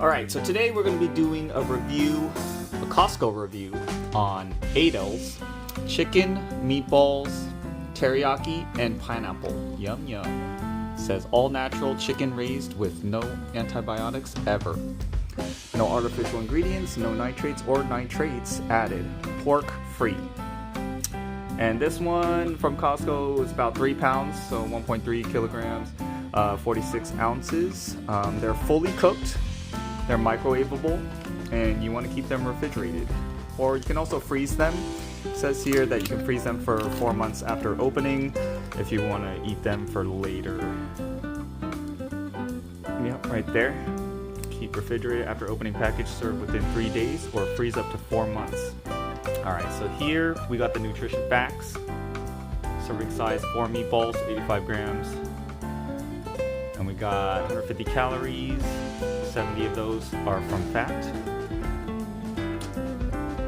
Alright, so today we're going to be doing a review, a Costco review on aidells, chicken, meatballs, teriyaki, and pineapple. Yum yum. It says all natural chicken raised with no antibiotics ever. No artificial ingredients, no nitrates or nitrates added. Pork free. And this one from Costco is about 3 pounds, so 1.3 kilograms, 46 ounces. They're fully cooked. They're microwavable, and you want to keep them refrigerated. Or you can also freeze them. It says here that you can freeze them for 4 months after opening if you want to eat them for later. Yep, right there. Keep refrigerated after opening package, serve within 3 days, or freeze up to 4 months. Alright, so here we got the nutrition facts. Serving size 4 meatballs, 85 grams. And we got 150 calories. 70 of those are from fat. You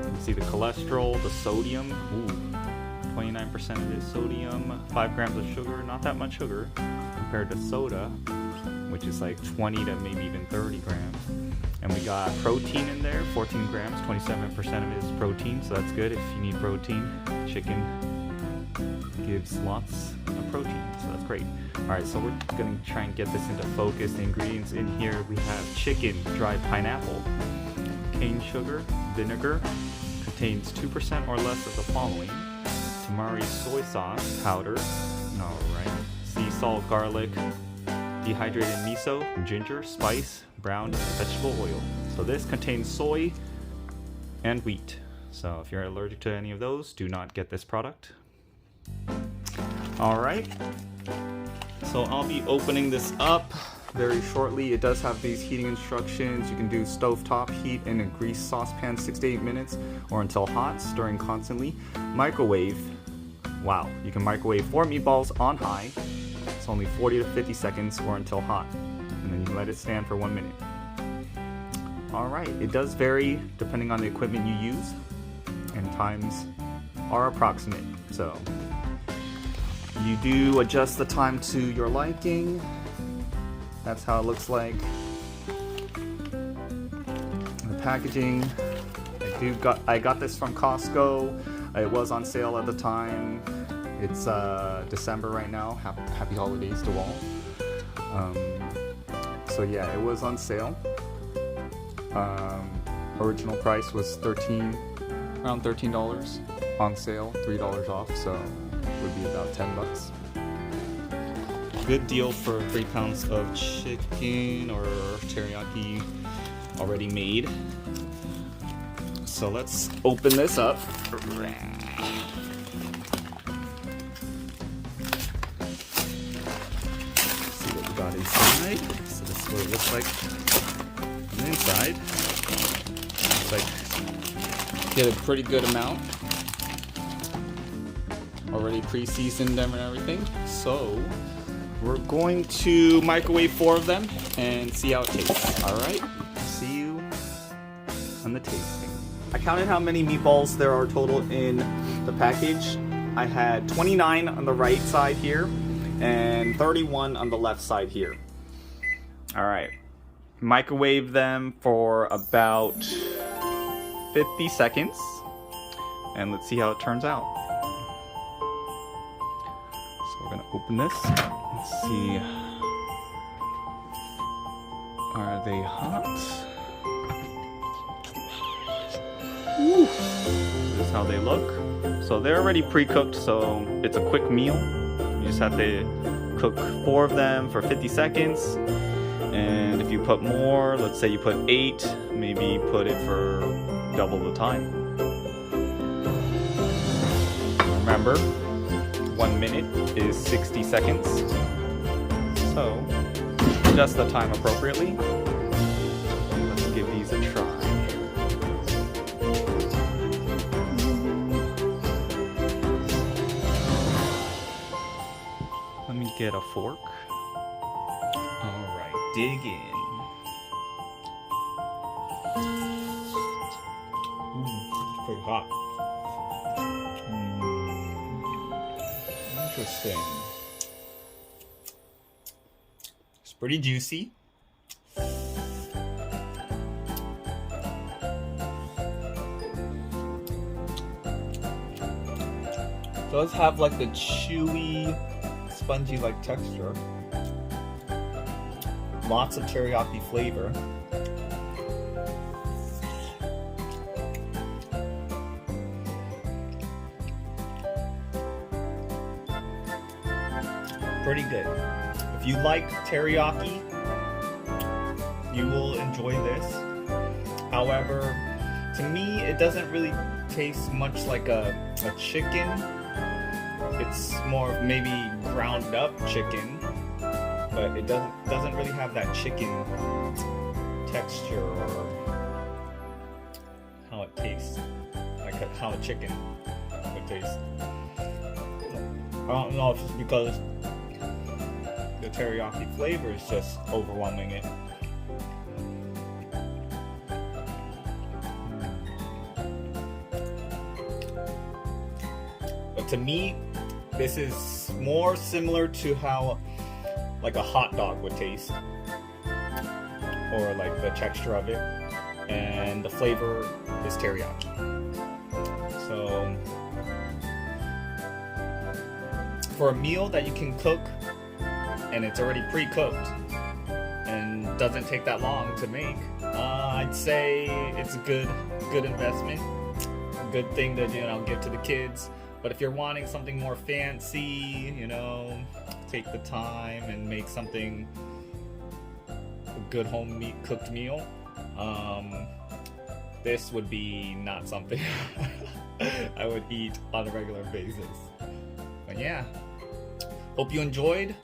can see the cholesterol, the sodium. Ooh, 29% of it is sodium. 5 grams of sugar, not that much sugar compared to soda, which is like 20 to maybe even 30 grams. And we got protein in there, 14 grams, 27% of it is protein, so that's good if you need protein. Chicken gives lots of protein, so that's great. Alright, so we're going to try and get this into focus. The ingredients in here, we have chicken, dried pineapple, cane sugar, vinegar, contains 2% or less of the following: tamari soy sauce powder, alright, sea salt, garlic, dehydrated miso, ginger, spice, brown vegetable oil. So this contains soy and wheat. So if you're allergic to any of those, do not get this product. Alright, so I'll be opening this up very shortly. It does have these heating instructions. You can do stovetop heat in a greased saucepan 6 to 8 minutes or until hot, stirring constantly. Microwave, wow, you can microwave 4 meatballs on high. It's only 40 to 50 seconds or until hot, and then you can let it stand for 1 minute. Alright, it does vary depending on the equipment you use, and times are approximate, so you do adjust the time to your liking. That's how it looks like. The packaging, I got this from Costco. It was on sale at the time. It's December right now. Happy holidays to all. So yeah, it was on sale. Original price was around $13. On sale, $3 off, so it would be about 10 bucks. Good deal for 3 pounds of chicken or teriyaki already made. So let's open this up. See what we got inside. So this is what it looks like on the inside. Looks like get a pretty good amount. Already pre-seasoned them and everything. So we're going to microwave 4 of them and see how it tastes. Alright, see you on the tasting. I counted how many meatballs there are total in the package. I had 29 on the right side here and 31 on the left side here. Alright, microwave them for about 50 seconds and let's see how it turns out. So we're gonna open this. Let's see. Are they hot? Ooh. This is how they look. So they're already pre-cooked, so it's a quick meal. You just have to cook 4 of them for 50 seconds. And if you put more, let's say you put 8, maybe put it for double the time. Remember, 1 minute is 60 seconds. So, adjust the time appropriately. Let's give these a try. Let me get a fork. Alright, dig in. It's pretty hot. Interesting. It's pretty juicy. does have like the chewy, spongy like texture. Lots of teriyaki flavor. Pretty good. If you like teriyaki, you will enjoy this. However, to me, it doesn't really taste much like a chicken. It's more of maybe ground up chicken, but it doesn't really have that chicken texture or how it tastes, like how a chicken would taste. I don't know if it's because the teriyaki flavor is just overwhelming it. But to me, this is more similar to how like a hot dog would taste, or like the texture of it, and the flavor is teriyaki. So for a meal that you can cook and it's already pre-cooked and doesn't take that long to make, I'd say it's a good investment, good thing to give to the kids. But if you're wanting something more fancy, take the time and make something a good home cooked meal, this would be not something I would eat on a regular basis. But yeah, hope you enjoyed.